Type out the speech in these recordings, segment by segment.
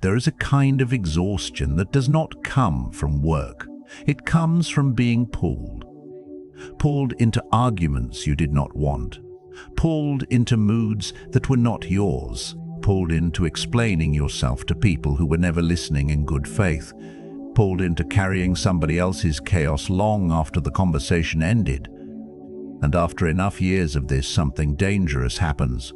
there is a kind of exhaustion that does not come from work. It comes from being pulled. Pulled into arguments you did not want. Pulled into moods that were not yours. Pulled into explaining yourself to people who were never listening in good faith. Pulled into carrying somebody else's chaos long after the conversation ended. And after enough years of this, something dangerous happens.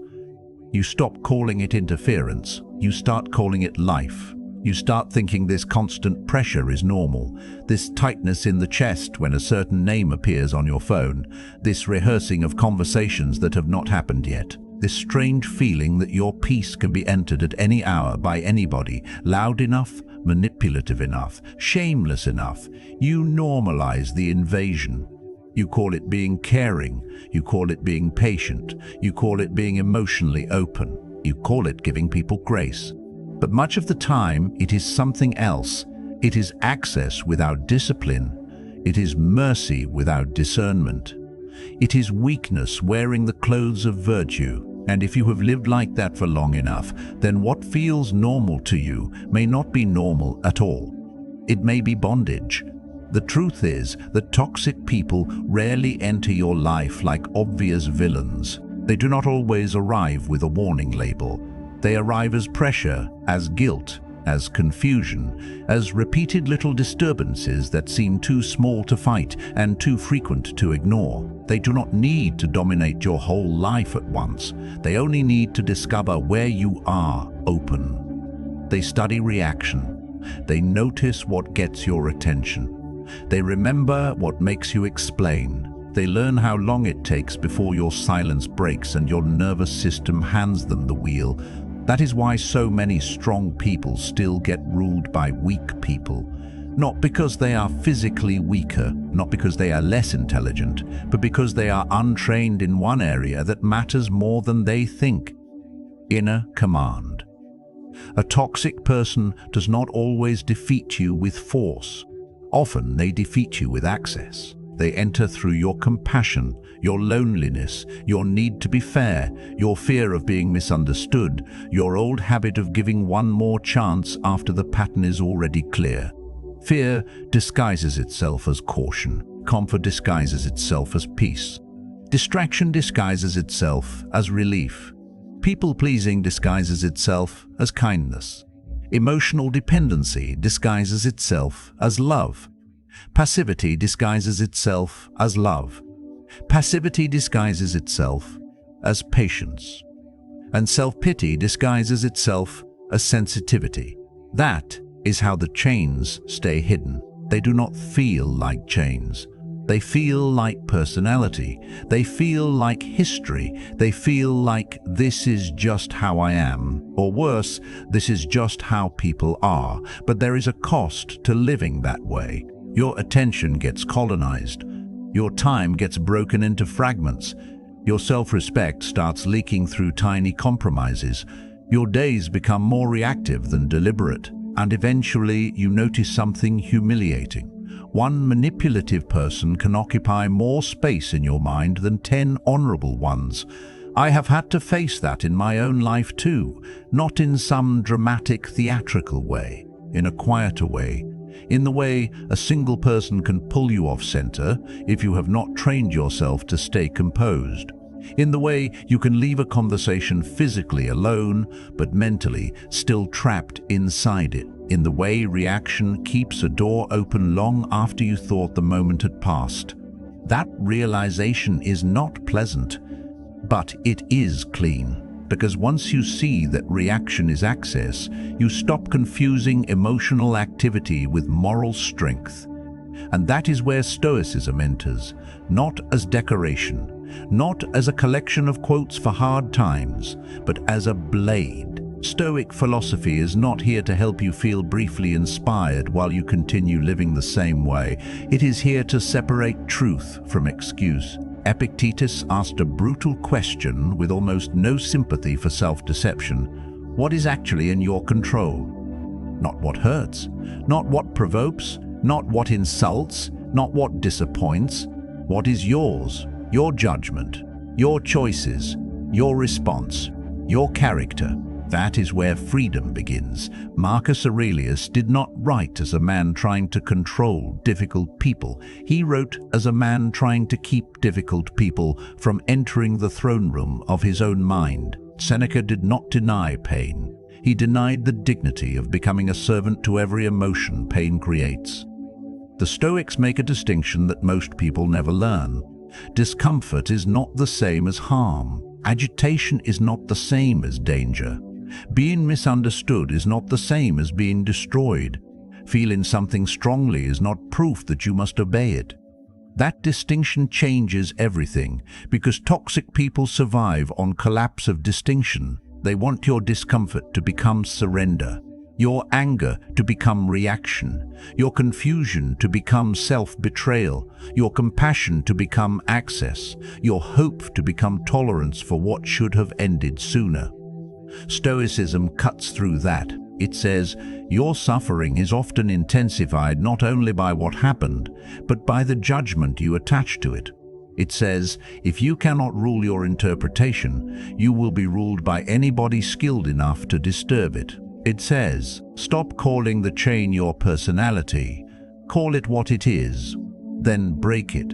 You stop calling it interference. You start calling it life. You start thinking this constant pressure is normal, this tightness in the chest when a certain name appears on your phone, this rehearsing of conversations that have not happened yet, this strange feeling that your peace can be entered at any hour by anybody, loud enough, manipulative enough, shameless enough. You normalize the invasion. You call it being caring. You call it being patient. You call it being emotionally open. You call it giving people grace. But much of the time, it is something else. It is access without discipline. It is mercy without discernment. It is weakness wearing the clothes of virtue. And if you have lived like that for long enough, then what feels normal to you may not be normal at all. It may be bondage. The truth is that toxic people rarely enter your life like obvious villains. They do not always arrive with a warning label. They arrive as pressure, as guilt, as confusion, as repeated little disturbances that seem too small to fight and too frequent to ignore. They do not need to dominate your whole life at once. They only need to discover where you are open. They study reaction. They notice what gets your attention. They remember what makes you explain. They learn how long it takes before your silence breaks and your nervous system hands them the wheel. That is why so many strong people still get ruled by weak people. Not because they are physically weaker, not because they are less intelligent, but because they are untrained in one area that matters more than they think: inner command. A toxic person does not always defeat you with force. Often they defeat you with access. They enter through your compassion, your loneliness, your need to be fair, your fear of being misunderstood, your old habit of giving one more chance after the pattern is already clear. Fear disguises itself as caution. Comfort disguises itself as peace. Distraction disguises itself as relief. People-pleasing disguises itself as kindness. Emotional dependency disguises itself as love. Passivity disguises itself as love. Passivity disguises itself as patience. And self-pity disguises itself as sensitivity. That is how the chains stay hidden. They do not feel like chains. They feel like personality. They feel like history. They feel like this is just how I am. Or worse, this is just how people are. But there is a cost to living that way. Your attention gets colonized. Your time gets broken into fragments. Your self-respect starts leaking through tiny compromises. Your days become more reactive than deliberate. And eventually you notice something humiliating. One manipulative person can occupy more space in your mind than 10 honorable ones. I have had to face that in my own life too, not in some dramatic theatrical way, in a quieter way. In the way a single person can pull you off center if you have not trained yourself to stay composed. In the way you can leave a conversation physically alone, but mentally still trapped inside it. In the way reaction keeps a door open long after you thought the moment had passed. That realization is not pleasant, but it is clean. Because once you see that reaction is access, you stop confusing emotional activity with moral strength. And that is where Stoicism enters, not as decoration, not as a collection of quotes for hard times, but as a blade. Stoic philosophy is not here to help you feel briefly inspired while you continue living the same way. It is here to separate truth from excuse. Epictetus asked a brutal question with almost no sympathy for self-deception. What is actually in your control? Not what hurts, not what provokes, not what insults, not what disappoints. What is yours? Your judgment, your choices, your response, your character. That is where freedom begins. Marcus Aurelius did not write as a man trying to control difficult people. He wrote as a man trying to keep difficult people from entering the throne room of his own mind. Seneca did not deny pain. He denied the dignity of becoming a servant to every emotion pain creates. The Stoics make a distinction that most people never learn. Discomfort is not the same as harm. Agitation is not the same as danger. Being misunderstood is not the same as being destroyed. Feeling something strongly is not proof that you must obey it. That distinction changes everything, because toxic people survive on collapse of distinction. They want your discomfort to become surrender, your anger to become reaction, your confusion to become self-betrayal, your compassion to become access, your hope to become tolerance for what should have ended sooner. Stoicism cuts through that. It says, your suffering is often intensified not only by what happened, but by the judgment you attach to it. It says, if you cannot rule your interpretation, you will be ruled by anybody skilled enough to disturb it. It says, stop calling the chain your personality. Call it what it is, then break it.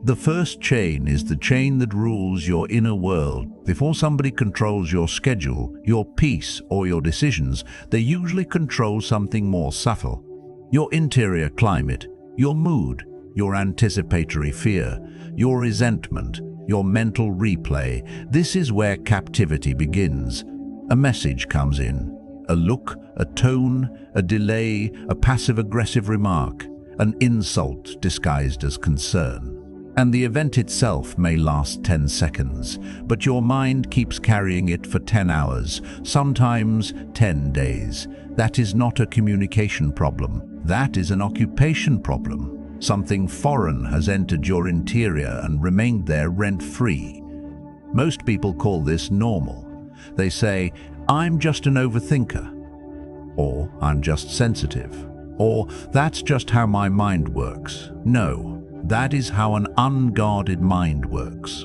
The first chain is the chain that rules your inner world. Before somebody controls your schedule, your peace, or your decisions, they usually control something more subtle. Your interior climate, your mood, your anticipatory fear, your resentment, your mental replay. This is where captivity begins. A message comes in. A look, a tone, a delay, a passive-aggressive remark, an insult disguised as concern. And the event itself may last 10 seconds, but your mind keeps carrying it for 10 hours, sometimes 10 days. That is not a communication problem. That is an occupation problem. Something foreign has entered your interior and remained there rent-free. Most people call this normal. They say, I'm just an overthinker, or I'm just sensitive, or that's just how my mind works. No. That is how an unguarded mind works.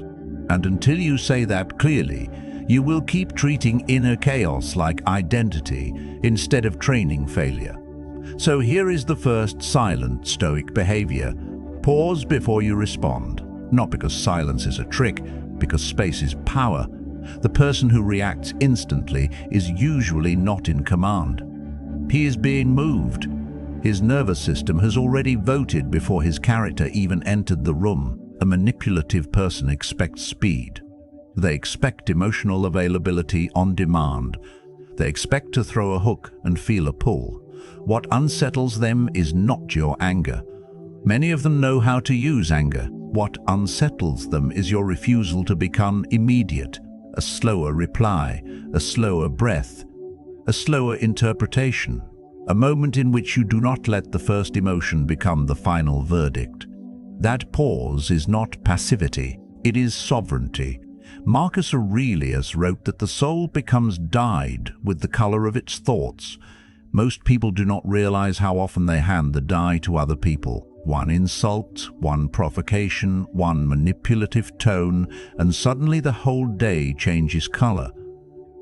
And until you say that clearly, you will keep treating inner chaos like identity instead of training failure. So here is the first silent Stoic behavior. Pause before you respond. Not because silence is a trick, because space is power. The person who reacts instantly is usually not in command. He is being moved. His nervous system has already voted before his character even entered the room. A manipulative person expects speed. They expect emotional availability on demand. They expect to throw a hook and feel a pull. What unsettles them is not your anger. Many of them know how to use anger. What unsettles them is your refusal to become immediate, a slower reply, a slower breath, a slower interpretation. A moment in which you do not let the first emotion become the final verdict. That pause is not passivity, it is sovereignty. Marcus Aurelius wrote that the soul becomes dyed with the color of its thoughts. Most people do not realize how often they hand the dye to other people. One insult, one provocation, one manipulative tone, and suddenly the whole day changes color.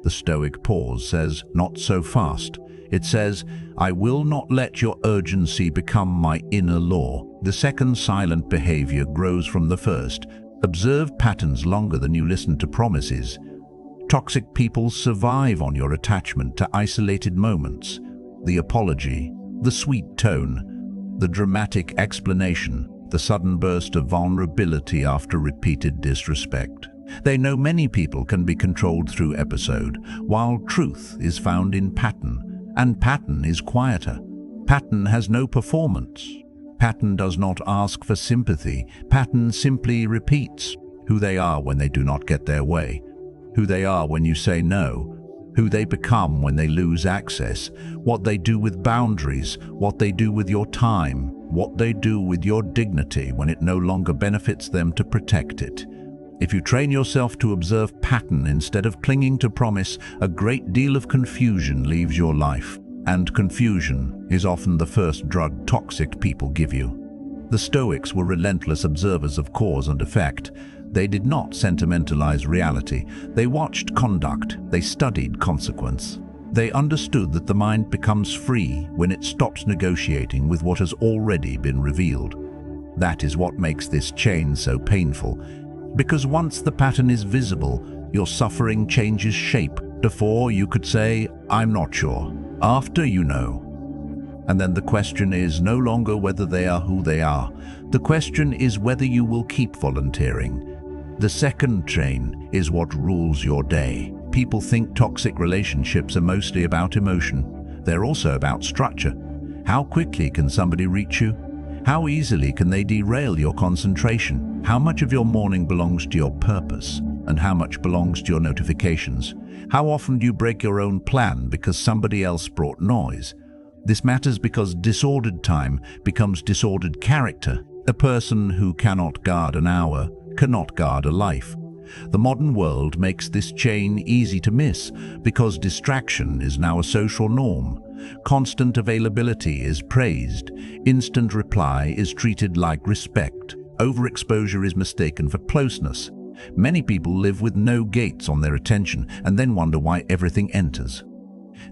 The Stoic pause says, not so fast. It says, I will not let your urgency become my inner law. The second silent behavior grows from the first. Observe patterns longer than you listen to promises. Toxic people survive on your attachment to isolated moments. The apology, the sweet tone, the dramatic explanation, the sudden burst of vulnerability after repeated disrespect. They know many people can be controlled through episode, while truth is found in pattern. And pattern is quieter. Pattern has no performance. Pattern does not ask for sympathy. Pattern simply repeats who they are when they do not get their way, who they are when you say no, who they become when they lose access, what they do with boundaries, what they do with your time, what they do with your dignity when it no longer benefits them to protect it. If you train yourself to observe pattern instead of clinging to promise, a great deal of confusion leaves your life. And confusion is often the first drug toxic people give you. The Stoics were relentless observers of cause and effect. They did not sentimentalize reality. They watched conduct. They studied consequence. They understood that the mind becomes free when it stops negotiating with what has already been revealed. That is what makes this chain so painful, because once the pattern is visible, your suffering changes shape. Before, you could say, "I'm not sure." After, you know. And then the question is no longer whether they are who they are. The question is whether you will keep volunteering. The second chain is what rules your day. People think toxic relationships are mostly about emotion. They're also about structure. How quickly can somebody reach you? How easily can they derail your concentration? How much of your morning belongs to your purpose, and how much belongs to your notifications? How often do you break your own plan because somebody else brought noise? This matters because disordered time becomes disordered character. A person who cannot guard an hour cannot guard a life. The modern world makes this chain easy to miss because distraction is now a social norm. Constant availability is praised. Instant reply is treated like respect. Overexposure is mistaken for closeness. Many people live with no gates on their attention and then wonder why everything enters.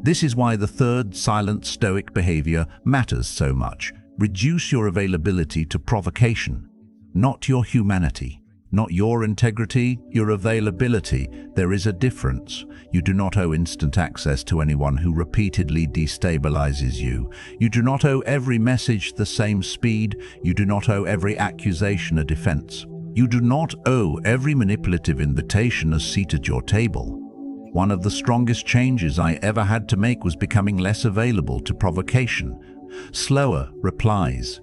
This is why the third silent Stoic behavior matters so much. Reduce your availability to provocation, not your humanity. Not your integrity, your availability. There is a difference. You do not owe instant access to anyone who repeatedly destabilizes you. You do not owe every message the same speed. You do not owe every accusation a defense. You do not owe every manipulative invitation a seat at your table. One of the strongest changes I ever had to make was becoming less available to provocation. Slower replies,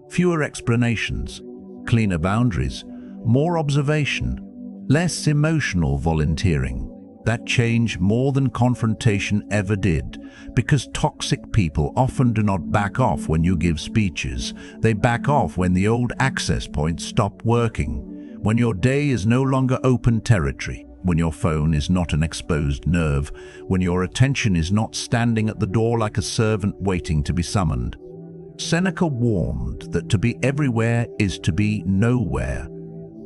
fewer explanations, cleaner boundaries, more observation, less emotional volunteering. That changed more than confrontation ever did, because toxic people often do not back off when you give speeches. They back off when the old access points stop working, when your day is no longer open territory, when your phone is not an exposed nerve, when your attention is not standing at the door like a servant waiting to be summoned. Seneca warned that to be everywhere is to be nowhere.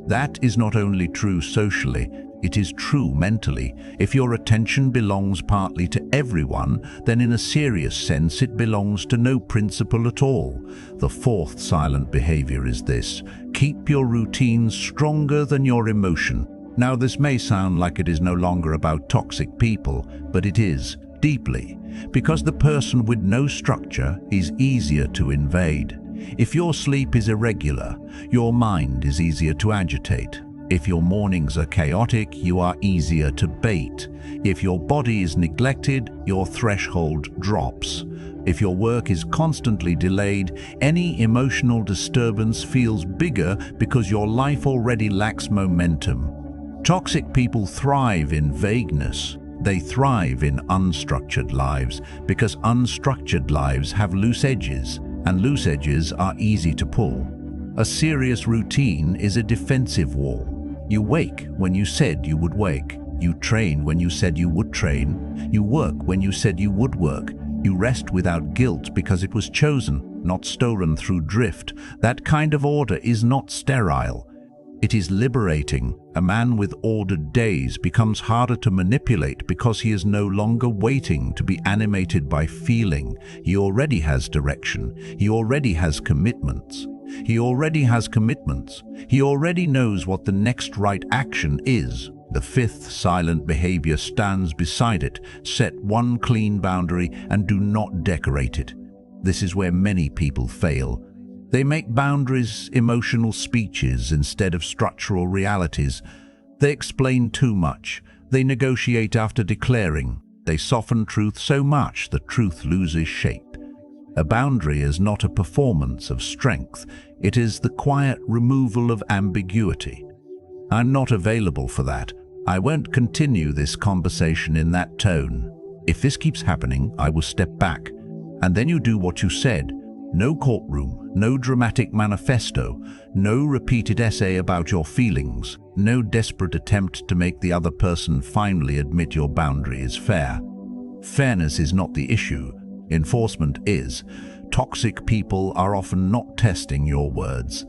That is not only true socially, it is true mentally. If your attention belongs partly to everyone, then in a serious sense it belongs to no principle at all. The fourth silent behavior is this: keep your routines stronger than your emotion. Now, this may sound like it is no longer about toxic people, but it is, deeply, because the person with no structure is easier to invade. If your sleep is irregular, your mind is easier to agitate. If your mornings are chaotic, you are easier to bait. If your body is neglected, your threshold drops. If your work is constantly delayed, any emotional disturbance feels bigger because your life already lacks momentum. Toxic people thrive in vagueness. They thrive in unstructured lives because unstructured lives have loose edges, and loose edges are easy to pull. A serious routine is a defensive wall. You wake when you said you would wake. You train when you said you would train. You work when you said you would work. You rest without guilt because it was chosen, not stolen through drift. That kind of order is not sterile. It is liberating. A man with ordered days becomes harder to manipulate because he is no longer waiting to be animated by feeling. He already has direction. He already has commitments. He already knows what the next right action is. The fifth silent behavior stands beside it. Set one clean boundary and do not decorate it. This is where many people fail. They make boundaries emotional speeches instead of structural realities. They explain too much. They negotiate after declaring. They soften truth so much that truth loses shape. A boundary is not a performance of strength. It is the quiet removal of ambiguity. I'm not available for that. I won't continue this conversation in that tone. If this keeps happening, I will step back. And then you do what you said. No courtroom, no dramatic manifesto, no repeated essay about your feelings, no desperate attempt to make the other person finally admit your boundary is fair. Fairness is not the issue. Enforcement is. Toxic people are often not testing your words.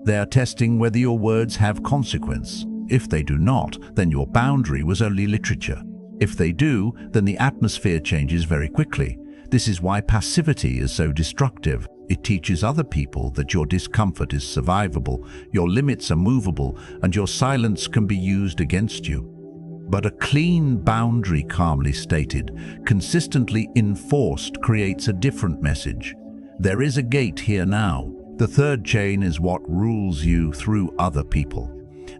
They are testing whether your words have consequence. If they do not, then your boundary was only literature. If they do, then the atmosphere changes very quickly. This is why passivity is so destructive. It teaches other people that your discomfort is survivable, your limits are movable, and your silence can be used against you. But a clean boundary, calmly stated, consistently enforced, creates a different message. There is a gate here now. The third chain is what rules you through other people.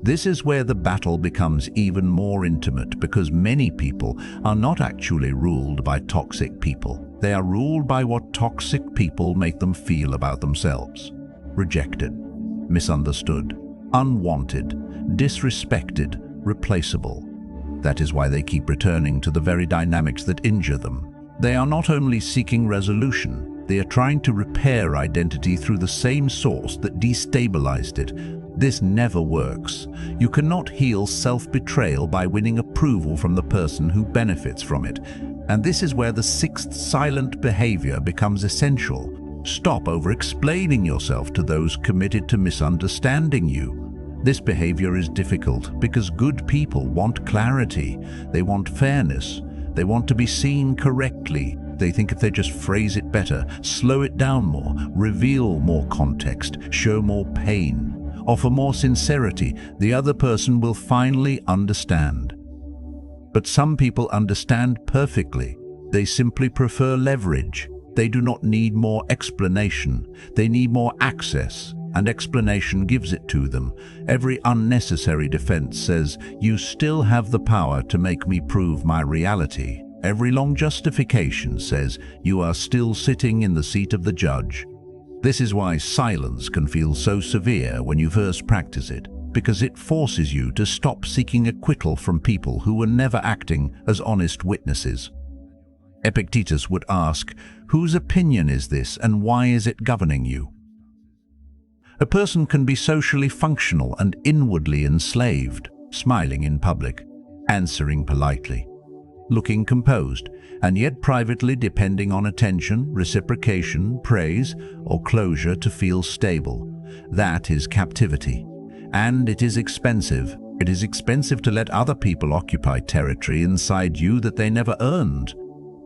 This is where the battle becomes even more intimate, because many people are not actually ruled by toxic people. They are ruled by what toxic people make them feel about themselves. Rejected, misunderstood, unwanted, disrespected, replaceable. That is why they keep returning to the very dynamics that injure them. They are not only seeking resolution, they are trying to repair identity through the same source that destabilized it. This never works. You cannot heal self-betrayal by winning approval from the person who benefits from it. And this is where the sixth silent behavior becomes essential. Stop over-explaining yourself to those committed to misunderstanding you. This behavior is difficult because good people want clarity. They want fairness. They want to be seen correctly. They think if they just phrase it better, slow it down more, reveal more context, show more pain, offer more sincerity, the other person will finally understand. But some people understand perfectly. They simply prefer leverage. They do not need more explanation. They need more access, and explanation gives it to them. Every unnecessary defense says, "You still have the power to make me prove my reality." Every long justification says, "You are still sitting in the seat of the judge." This is why silence can feel so severe when you first practice it, because it forces you to stop seeking acquittal from people who were never acting as honest witnesses. Epictetus would ask, "Whose opinion is this, and why is it governing you?" A person can be socially functional and inwardly enslaved, smiling in public, answering politely, looking composed, and yet privately depending on attention, reciprocation, praise, or closure to feel stable. That is captivity. And it is expensive. It is expensive to let other people occupy territory inside you that they never earned.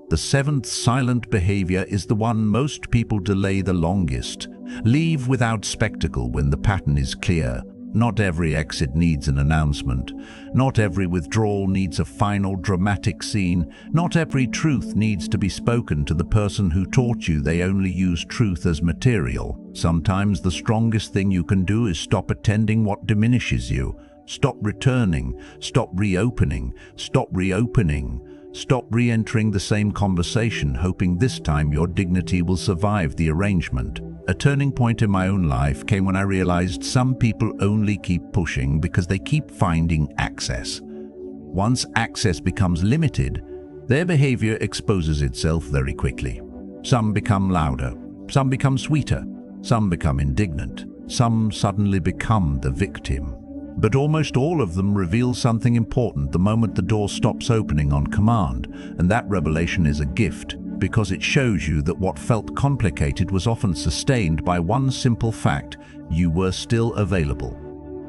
The seventh silent behavior is the one most people delay the longest. Leave without spectacle when the pattern is clear. Not every exit needs an announcement. Not every withdrawal needs a final dramatic scene. Not every truth needs to be spoken to the person who taught you they only use truth as material. Sometimes the strongest thing you can do is stop attending what diminishes you. Stop returning. Stop reopening. Stop reopening. Stop re-entering the same conversation, hoping this time your dignity will survive the arrangement. A turning point in my own life came when I realized some people only keep pushing because they keep finding access. Once access becomes limited, their behavior exposes itself very quickly. Some become louder, some become sweeter, some become indignant, some suddenly become the victim. But almost all of them reveal something important the moment the door stops opening on command, and that revelation is a gift, because it shows you that what felt complicated was often sustained by one simple fact: you were still available.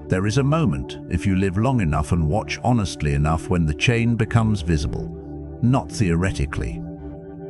There is a moment, if you live long enough and watch honestly enough, when the chain becomes visible, not theoretically.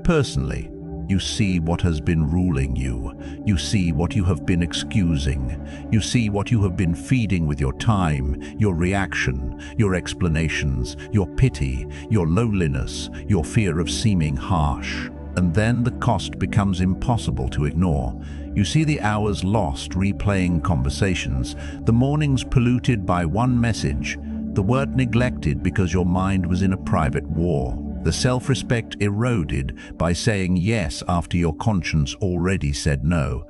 Personally, you see what has been ruling you. You see what you have been excusing. You see what you have been feeding with your time, your reaction, your explanations, your pity, your loneliness, your fear of seeming harsh. And then the cost becomes impossible to ignore. You see the hours lost replaying conversations, the mornings polluted by one message, the word neglected because your mind was in a private war. The self-respect eroded by saying yes after your conscience already said no.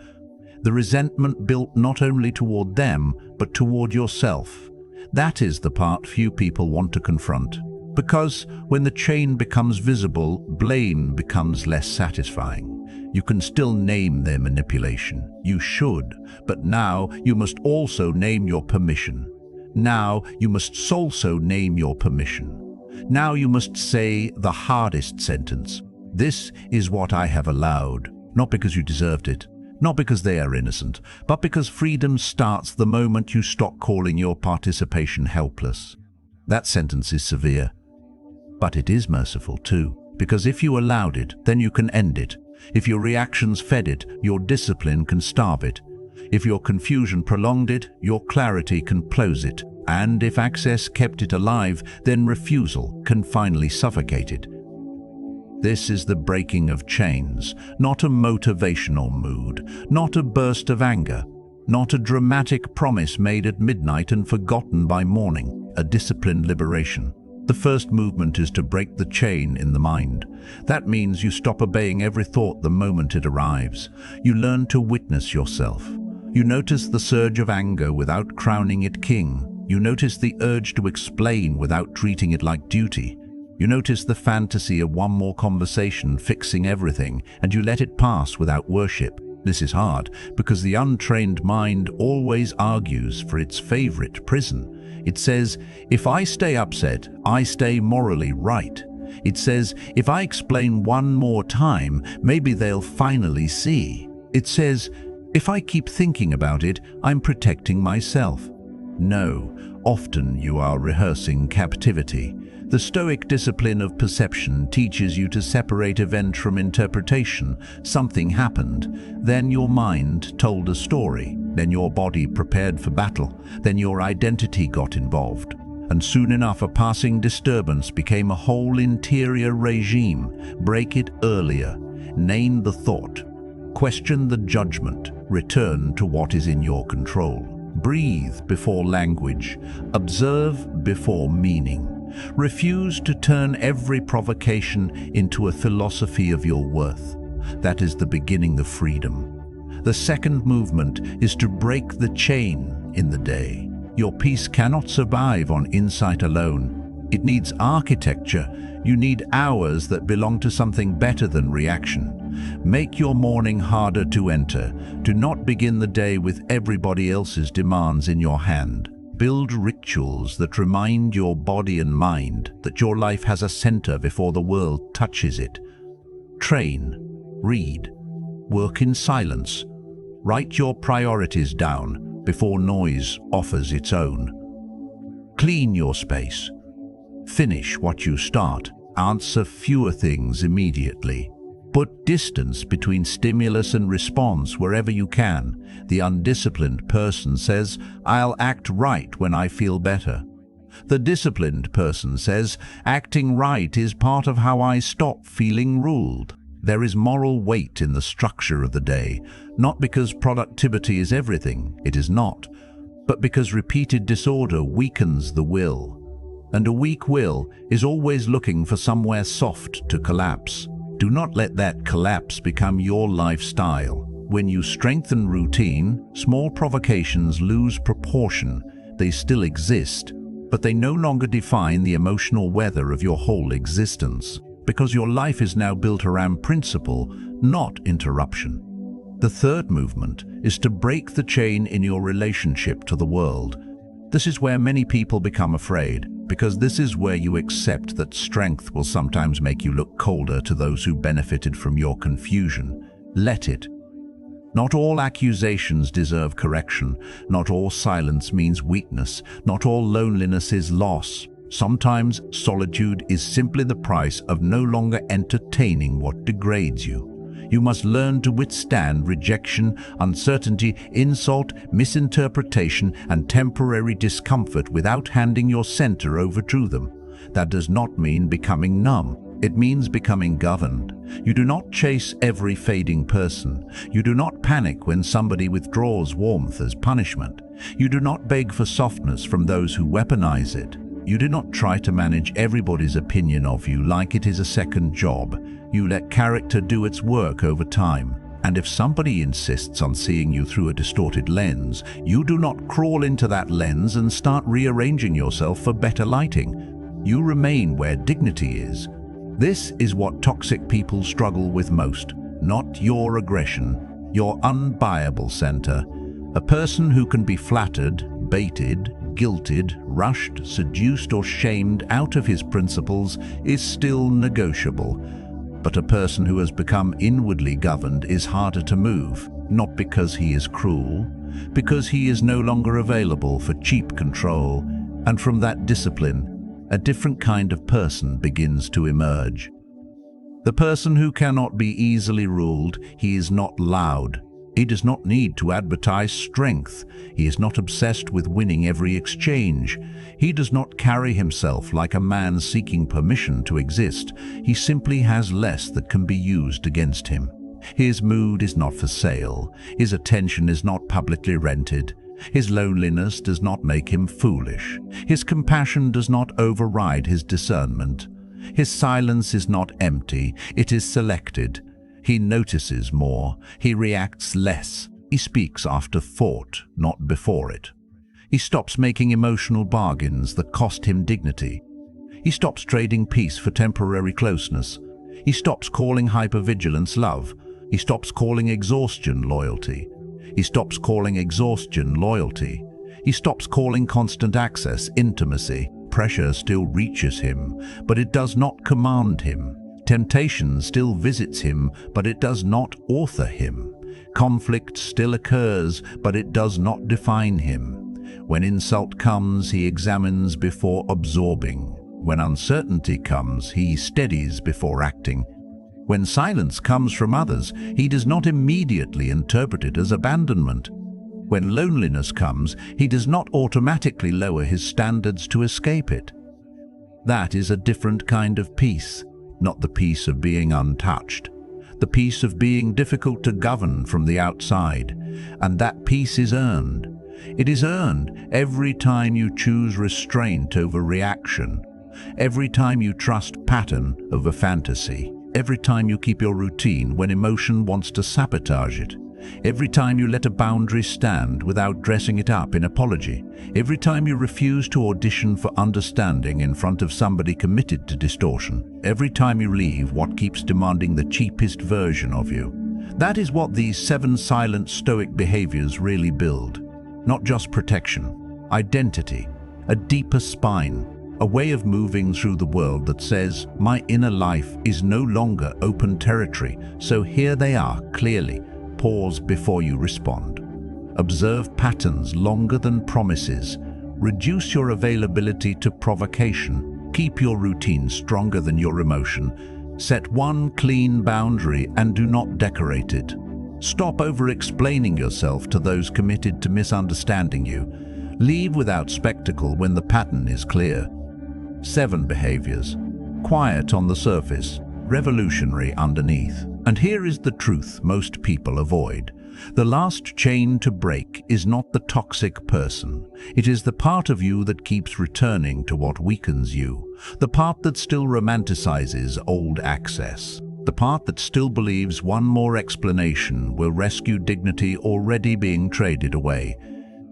The resentment built not only toward them, but toward yourself. That is the part few people want to confront. Because when the chain becomes visible, blame becomes less satisfying. You can still name their manipulation. You should. But now you must also name your permission. Now you must also name your permission. Now you must say the hardest sentence. This is what I have allowed, not because you deserved it, Not because they are innocent, but because freedom starts the moment you stop calling your participation helpless. That sentence is severe, but it is merciful too, because if you allowed it, then you can end it. If your reactions fed it, your discipline can starve it. If your confusion prolonged it, your clarity can close it. And if access kept it alive, then refusal can finally suffocate it. This is the breaking of chains, not a motivational mood, not a burst of anger, not a dramatic promise made at midnight and forgotten by morning, a disciplined liberation. The first movement is to break the chain in the mind. That means you stop obeying every thought the moment it arrives. You learn to witness yourself. You notice the surge of anger without crowning it king. You notice the urge to explain without treating it like duty. You notice the fantasy of one more conversation fixing everything, and you let it pass without worship. This is hard, because the untrained mind always argues for its favorite prison. It says, if I stay upset, I stay morally right. It says, if I explain one more time, maybe they'll finally see. It says, if I keep thinking about it, I'm protecting myself. No, often you are rehearsing captivity. The Stoic discipline of perception teaches you to separate event from interpretation. Something happened, then your mind told a story, then your body prepared for battle, then your identity got involved. And soon enough a passing disturbance became a whole interior regime. Break it earlier. Name the thought. Question the judgment. Return to what is in your control. Breathe before language. Observe before meaning. Refuse to turn every provocation into a philosophy of your worth. That is the beginning of freedom. The second movement is to break the chain in the day. Your peace cannot survive on insight alone. It needs architecture. You need hours that belong to something better than reaction. Make your morning harder to enter. Do not begin the day with everybody else's demands in your hand. Build rituals that remind your body and mind that your life has a center before the world touches it. Train, read, work in silence. Write your priorities down before noise offers its own. Clean your space. Finish what you start. Answer fewer things immediately. Put distance between stimulus and response wherever you can. The undisciplined person says, I'll act right when I feel better. The disciplined person says, acting right is part of how I stop feeling ruled. There is moral weight in the structure of the day, not because productivity is everything, it is not, but because repeated disorder weakens the will. And a weak will is always looking for somewhere soft to collapse. Do not let that collapse become your lifestyle. When you strengthen routine, small provocations lose proportion. They still exist, but they no longer define the emotional weather of your whole existence, because your life is now built around principle, not interruption. The third movement is to break the chain in your relationship to the world. This is where many people become afraid, because this is where you accept that strength will sometimes make you look colder to those who benefited from your confusion. Let it. Not all accusations deserve correction. Not all silence means weakness. Not all loneliness is loss. Sometimes solitude is simply the price of no longer entertaining what degrades you. You must learn to withstand rejection, uncertainty, insult, misinterpretation, and temporary discomfort without handing your center over to them. That does not mean becoming numb. It means becoming governed. You do not chase every fading person. You do not panic when somebody withdraws warmth as punishment. You do not beg for softness from those who weaponize it. You do not try to manage everybody's opinion of you like it is a second job. You let character do its work over time. And if somebody insists on seeing you through a distorted lens, you do not crawl into that lens and start rearranging yourself for better lighting. You remain where dignity is. This is what toxic people struggle with most, not your aggression, your unbuyable center. A person who can be flattered, baited, guilted, rushed, seduced, or shamed out of his principles is still negotiable. But a person who has become inwardly governed is harder to move, not because he is cruel, because he is no longer available for cheap control, and from that discipline, a different kind of person begins to emerge. The person who cannot be easily ruled, he is not loud. He does not need to advertise strength. He is not obsessed with winning every exchange. He does not carry himself like a man seeking permission to exist. He simply has less that can be used against him. His mood is not for sale. His attention is not publicly rented. His loneliness does not make him foolish. His compassion does not override his discernment. His silence is not empty, it is selected. He notices more, he reacts less. He speaks after thought, not before it. He stops making emotional bargains that cost him dignity. He stops trading peace for temporary closeness. He stops calling hypervigilance love. He stops calling exhaustion loyalty. He stops calling exhaustion loyalty. He stops calling constant access intimacy. Pressure still reaches him, but it does not command him. Temptation still visits him, but it does not author him. Conflict still occurs, but it does not define him. When insult comes, he examines before absorbing. When uncertainty comes, he steadies before acting. When silence comes from others, he does not immediately interpret it as abandonment. When loneliness comes, he does not automatically lower his standards to escape it. That is a different kind of peace. Not the peace of being untouched, the peace of being difficult to govern from the outside. And that peace is earned. It is earned every time you choose restraint over reaction, every time you trust pattern over fantasy, every time you keep your routine when emotion wants to sabotage it, every time you let a boundary stand without dressing it up in apology, every time you refuse to audition for understanding in front of somebody committed to distortion, every time you leave what keeps demanding the cheapest version of you. That is what these 7 silent Stoic behaviors really build. Not just protection, identity, a deeper spine, a way of moving through the world that says, my inner life is no longer open territory, so here they are clearly. Pause before you respond. Observe patterns longer than promises. Reduce your availability to provocation. Keep your routine stronger than your emotion. Set one clean boundary and do not decorate it. Stop over-explaining yourself to those committed to misunderstanding you. Leave without spectacle when the pattern is clear. 7 behaviors. Quiet on the surface, revolutionary underneath. And here is the truth most people avoid. The last chain to break is not the toxic person. It is the part of you that keeps returning to what weakens you. The part that still romanticizes old access. The part that still believes one more explanation will rescue dignity already being traded away.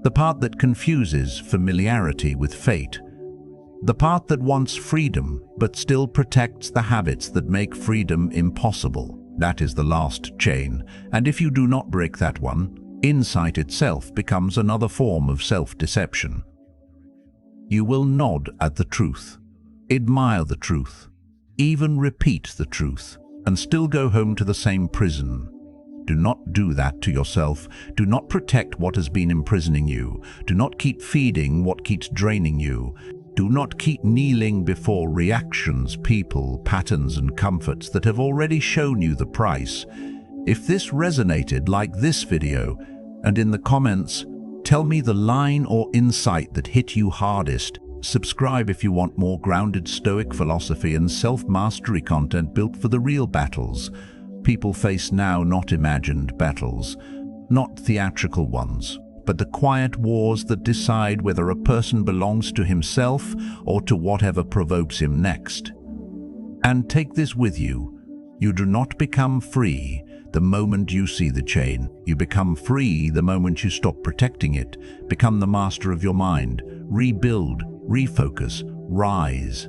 The part that confuses familiarity with fate. The part that wants freedom but still protects the habits that make freedom impossible. That is the last chain, and if you do not break that one, insight itself becomes another form of self-deception. You will nod at the truth, admire the truth, even repeat the truth, and still go home to the same prison. Do not do that to yourself. Do not protect what has been imprisoning you. Do not keep feeding what keeps draining you. Do not keep kneeling before reactions, people, patterns, and comforts that have already shown you the price. If this resonated, like this video, and in the comments, tell me the line or insight that hit you hardest. Subscribe if you want more grounded Stoic philosophy and self-mastery content built for the real battles people face now, not imagined battles, not theatrical ones, but the quiet wars that decide whether a person belongs to himself or to whatever provokes him next. And take this with you. You do not become free the moment you see the chain. You become free the moment you stop protecting it, become the master of your mind, rebuild, refocus, rise.